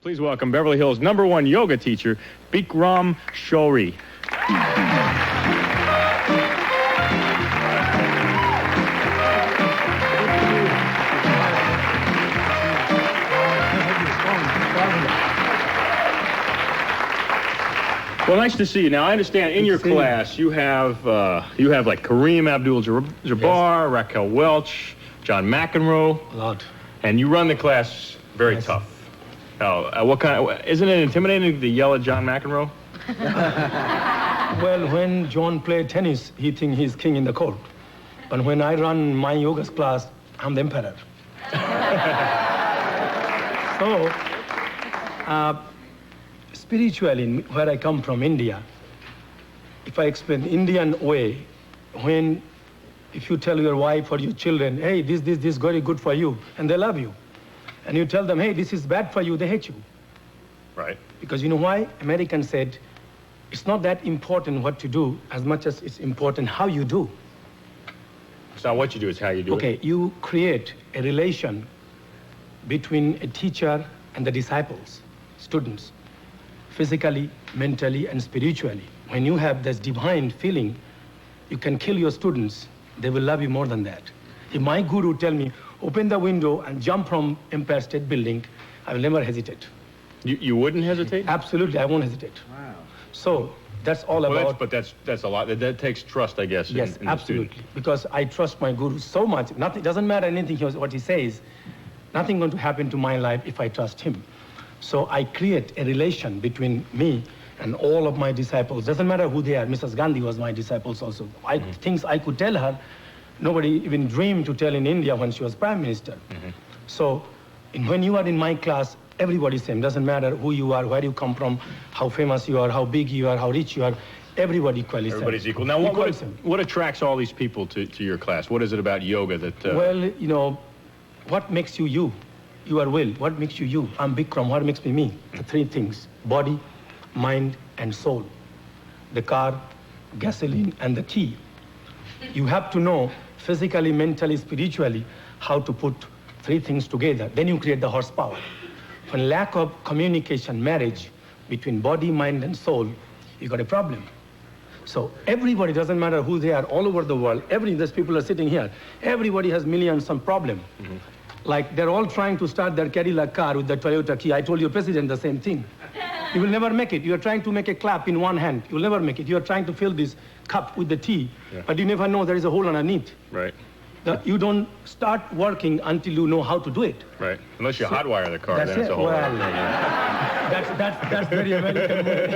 Please welcome Beverly Hills #1 yoga teacher, Bikram Shori. Well, nice to see you. Now, I understand in your class you have like Kareem Abdul-Jabbar, yes, Raquel Welch, John McEnroe. A lot. And you run the class very Yes. tough. Now, isn't it intimidating to yell at John McEnroe? Well, when John played tennis, he thinks he's king in the court. But when I run my yoga class, I'm the emperor. So, spiritually, where I come from, India, if I explain Indian way, if you tell your wife or your children, hey, this is very good for you, and they love you, and you tell them, hey, this is bad for you, they hate you. Right. Because you know why? Americans said, it's not that important what to do as much as it's important how you do. It's not what you do, it's how you do it. Okay, you create a relation between a teacher and the disciples, students, physically, mentally, and spiritually. When you have this divine feeling, you can kill your students. They will love you more than that. If my guru tell me, open the window and jump from Empire State Building, I will never hesitate. You wouldn't hesitate? Absolutely, I won't hesitate. Wow. So that's all about. But that's a lot. That takes trust, I guess. Yes, in absolutely. Because I trust my guru so much. Nothing doesn't matter anything what he says. Nothing going to happen to my life if I trust him. So I create a relation between me and all of my disciples. Doesn't matter who they are. Mrs. Gandhi was my disciples also. Things I could tell her, nobody even dreamed to tell in India when she was prime minister. So when you are in my class, everybody's same. Doesn't matter who you are, where you come from, how famous you are, how big you are, how rich you are. Everybody equally same. Everybody's equal. Now, what attracts all these people to your class? What is it about yoga that... Well, you know, what makes you you? Your will. What makes you you? I'm Bikram. What makes me me? The three things: body, mind, and soul. The car, gasoline, and the key. You have to know physically, mentally, spiritually how to put three things together. Then you create the horsepower. When lack of communication, marriage between body, mind, and soul, you got a problem. So everybody, doesn't matter who they are, all over the world, these people are sitting here, everybody has millions of problems. Like they're all trying to start their Cadillac car with the Toyota key. I told your president the same thing. You will never make it. You're trying to make a clap in one hand. You'll never make it. You're trying to fill this cup with the tea, but you never know there is a hole underneath. Right. You don't start working until you know how to do it. Right. Unless you hotwire the car, then it's a whole well, other thing. That's very American way.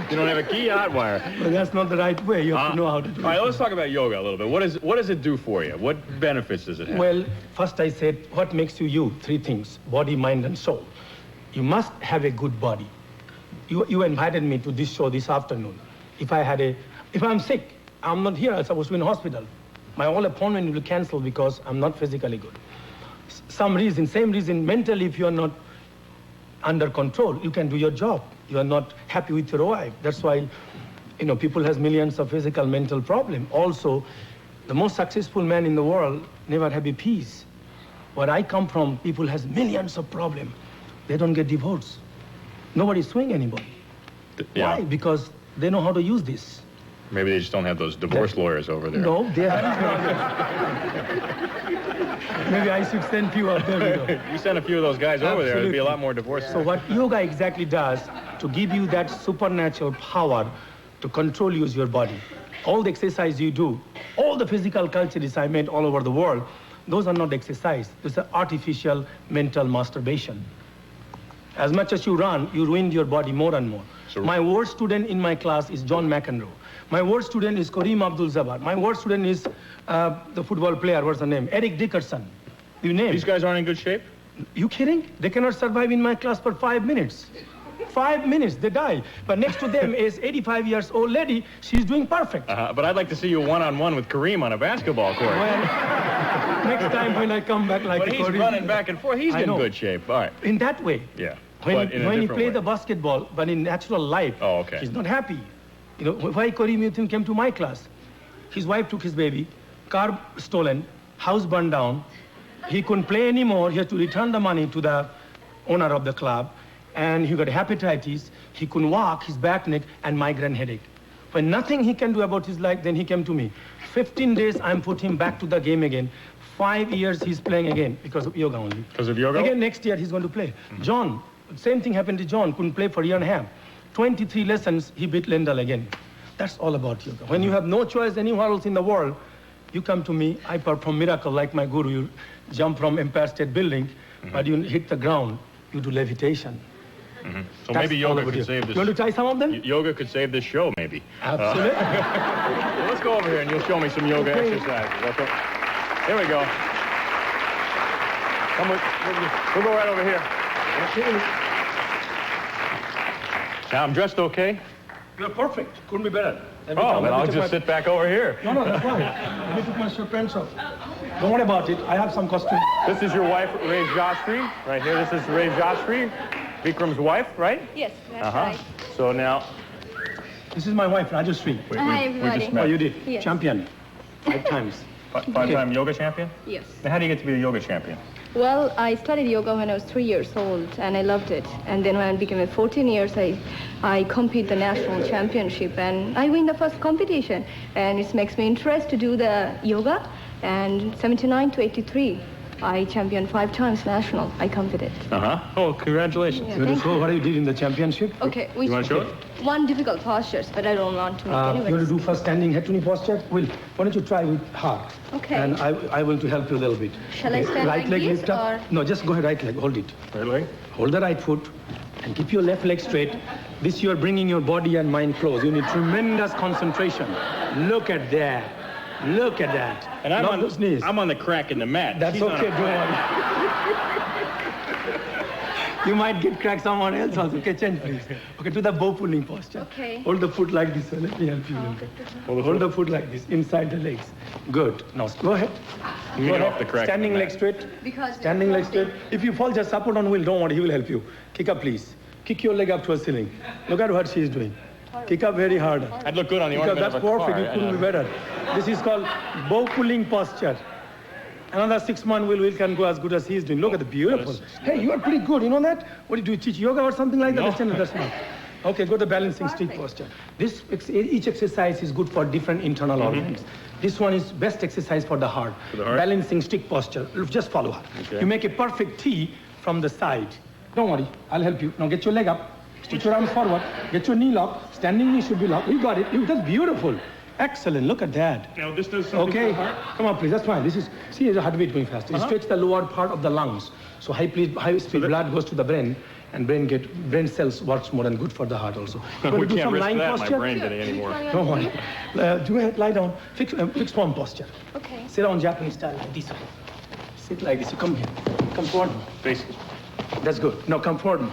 You don't have a key hotwire. But that's not the right way. You have to know how to do it. All right, let's talk about yoga a little bit. What does it do for you? What benefits does it have? Well, first I said, what makes you you? Three things: body, mind, and soul. You must have a good body. You invited me to this show this afternoon. If I'm sick, I'm not here. I'm supposed to be in hospital. My whole appointment will cancel because I'm not physically good. Same reason, mentally, if you're not under control, you can do your job. You are not happy with your wife. That's why, people has millions of physical, mental problems. Also, the most successful man in the world never have a peace. Where I come from, people has millions of problems. They don't get divorced. Nobody swing anybody. Yeah. Why? Because they know how to use this. Maybe they just don't have those divorce lawyers over there. No, they have. Maybe I should send few of them. You send a few of those guys over there, there'd be a lot more divorces. So what yoga exactly does, to give you that supernatural power to control use your body. All the exercise you do, all the physical cultures I made all over the world, those are not exercise. Those are artificial mental masturbation. As much as you run, you ruin your body more and more. So, my worst student in my class is John McEnroe. My worst student is Kareem Abdul-Jabbar. My worst student is the football player, what's the name? Eric Dickerson. You name. These guys aren't in good shape? You kidding? They cannot survive in my class for 5 minutes. 5 minutes, they die. But next to them is 85 years old lady. She's doing perfect. But I'd like to see you one-on-one with Kareem on a basketball court. Well, next time when I come back like But he's Kareem, running back and forth. He's in good shape. All right. In that way. Yeah. When he play the basketball, but in natural life, he's not happy. Why Kareem, you think, came to my class? His wife took his baby, car stolen, house burned down. He couldn't play anymore. He had to return the money to the owner of the club, and he got hepatitis. He couldn't walk, his back, neck, and migraine headache. When nothing he can do about his life, then he came to me. 15 days, I'm put him back to the game again. 5 years, he's playing again because of yoga only. Because of yoga? Again, next year, he's going to play. John, same thing happened to John, couldn't play for a year and a half. 23 lessons, he beat Lendl again. That's all about yoga. When you have no choice anywhere else in the world, you come to me, I perform miracle like my guru. You jump from Empire State Building, but you hit the ground, you do levitation. So maybe yoga could save this. You want to try some of them? Yoga could save this show, maybe. Absolutely. Well, let's go over here and you'll show me some yoga exercises. Okay. Here we go. We'll go right over here. Now, I'm dressed okay? You're perfect. Couldn't be better. Then I'll just sit back over here. No, that's fine. Let me put my sweatpants off. Don't worry about it. I have some costume. This is your wife, Rajashree, right here. This is Rajashree, Bikram's wife, right? Yes, that's right. So now... This is my wife, Rajashree. Hi, everybody. Oh, you did? Yes. Champion. 5 times. Five-time yoga champion? Yes. Now, how do you get to be a yoga champion? Well, I started yoga when I was 3 years old, and I loved it. And then when I became 14 years, I compete the national championship, and I win the first competition. And it makes me interest to do the yoga. And 79 to 83, I championed 5 times national. I competed. Oh, congratulations. Yeah, Beautiful. What you did in the championship? Okay, You want to show it? one difficult postures, but I don't want to make You want to anyways. do first standing head to knee posture? Will, why don't you try with heart? Okay. And I will to help you a little bit. Shall I stand right like leg this, lift up. or- No, just go ahead, right leg, hold it. Right leg? Hold the right foot and keep your left leg straight. This you are bringing your body and mind close. You need tremendous concentration. Look at that. Look at that. And I'm Not on those knees. I'm on the crack in the mat. That's She's on okay, a- don't worry. You might get cracked someone else also. Okay, change please. Okay, to the bow pulling posture. Okay. Hold the foot like this. Let me help you. Hold the foot like this, inside the legs. Good. Now go ahead. You Go get ahead. off the crack. Standing in the leg mat. straight. Because Standing leg straight. If you fall, just support on Will. Don't worry, he will help you. Kick up, please. Kick your leg up to a ceiling. Look at what she is doing. Kick up very hard. I'd look good on the Because ornament that's of a perfect. car. You couldn't be better. This is called bow pulling posture. Another 6 months, Will can go as good as he is doing. Look at the beautiful. Hey, you are pretty good. You know that? What do you teach yoga or something like that? That's not. Okay, go to balancing stick posture. Each exercise is good for different internal organs. This one is best exercise for the heart. For the heart? Balancing stick posture. Just follow her. Okay. You make a perfect T from the side. Don't worry, I'll help you. Now get your leg up. Stretch your arms forward. Get your knee locked. Standing knee should be locked. You got it. That's beautiful. Excellent. Look at that. Now this does something Okay, for the heart? come on, please. That's fine. See, the heartbeat going fast. You stretch the lower part of the lungs. So high speed blood goes to the brain, and brain cells works more and good for the heart also. We do can't some risk lying that in my posture? brain today anymore. Don't worry. Do it. Lie down. Fixed palm posture. Okay. Sit down Japanese style like this. Sit like this. You come here. Come forward. Face That's good. Now come forward.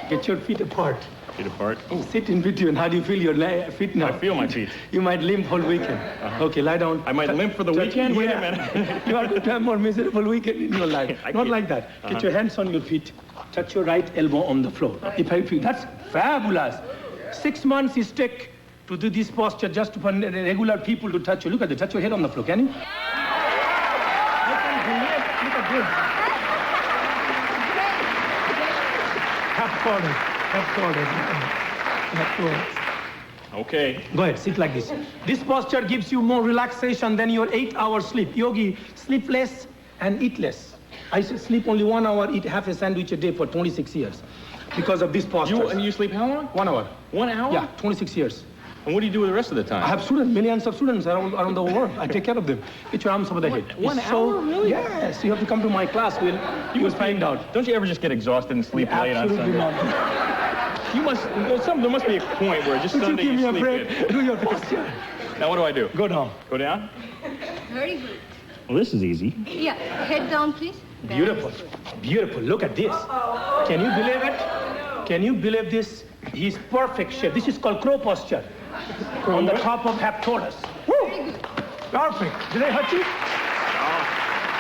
Get your feet apart. feet apart. And sit in between. How do you feel your feet now? I feel my feet. You might limp whole weekend. Okay, lie down. I might limp for the weekend? Wait a minute. You are going to have more miserable weekend in your life. I Not can't. like that. Get your hands on your feet. Touch your right elbow on the floor. If I feel that's fabulous. 6 months is take to do this posture just for regular people to touch you. Look at that. Touch your head on the floor. Can you? Look at this. Half quarter. Half quarter. Half quarter. Okay. Go ahead, sit like this. This posture gives you more relaxation than your 8-hour sleep. Yogi, sleep less and eat less. I sleep only 1 hour, eat half a sandwich a day for 26 years because of this posture. You sleep how long? 1 hour. 1 hour? Yeah, 26 years. And what do you do with the rest of the time? I have students, millions of students around the world. I take care of them. Get your arms over the head. One It's hour, really? Yes, you have to come to my class. You will find out. Don't you ever just get exhausted and sleep late on Absolutely Sunday? not. You must. There must be a point where just Would you Sunday give me you a sleep break? in. Do your posture. Now what do I do? Go down. Go down? Very good. Well, this is easy. Yeah, head down, please. Beautiful. Beautiful. Look at this. Can you believe it? Can you believe this? He's perfect shape. This is called crow posture. On the top of haptorus. Woo! Perfect. Did I hurt you?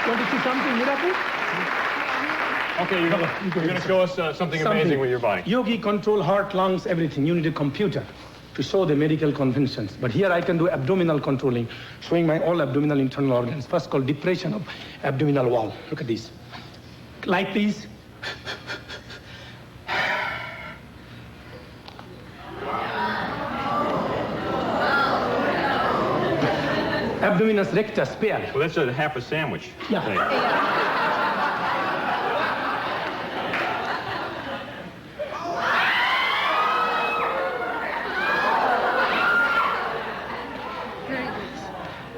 Want to see something miracle? Okay, you're going to show us something amazing with your body. Yogi control heart, lungs, everything. You need a computer to show the medical conventions. But here I can do abdominal controlling, showing my all abdominal internal organs. First called depression of abdominal wall. Look at this. Like this. abdominis rectus pair. Well, that's a half a sandwich. Yeah. thing.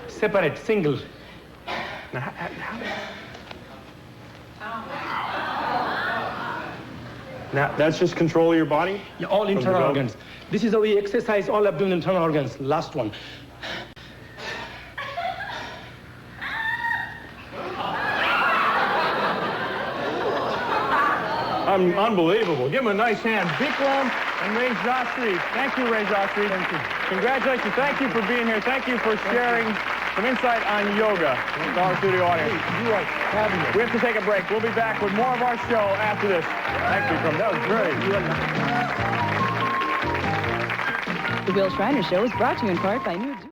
Separate, single. Now, now, that's just control of your body? Yeah, all From the internal belt? organs. This is how we exercise all abdominal internal organs. Last one. Unbelievable. Give him a nice hand. Bikram and Rajashree. Thank you, Rajashree. Thank you. Congratulations. Thank you for being here. Thank you for sharing some insight on yoga with our studio audience. You are fabulous. We have to take a break. We'll be back with more of our show after this. Thank you, Bikram. That was great. The Will Shriner Show is brought to you in part by New...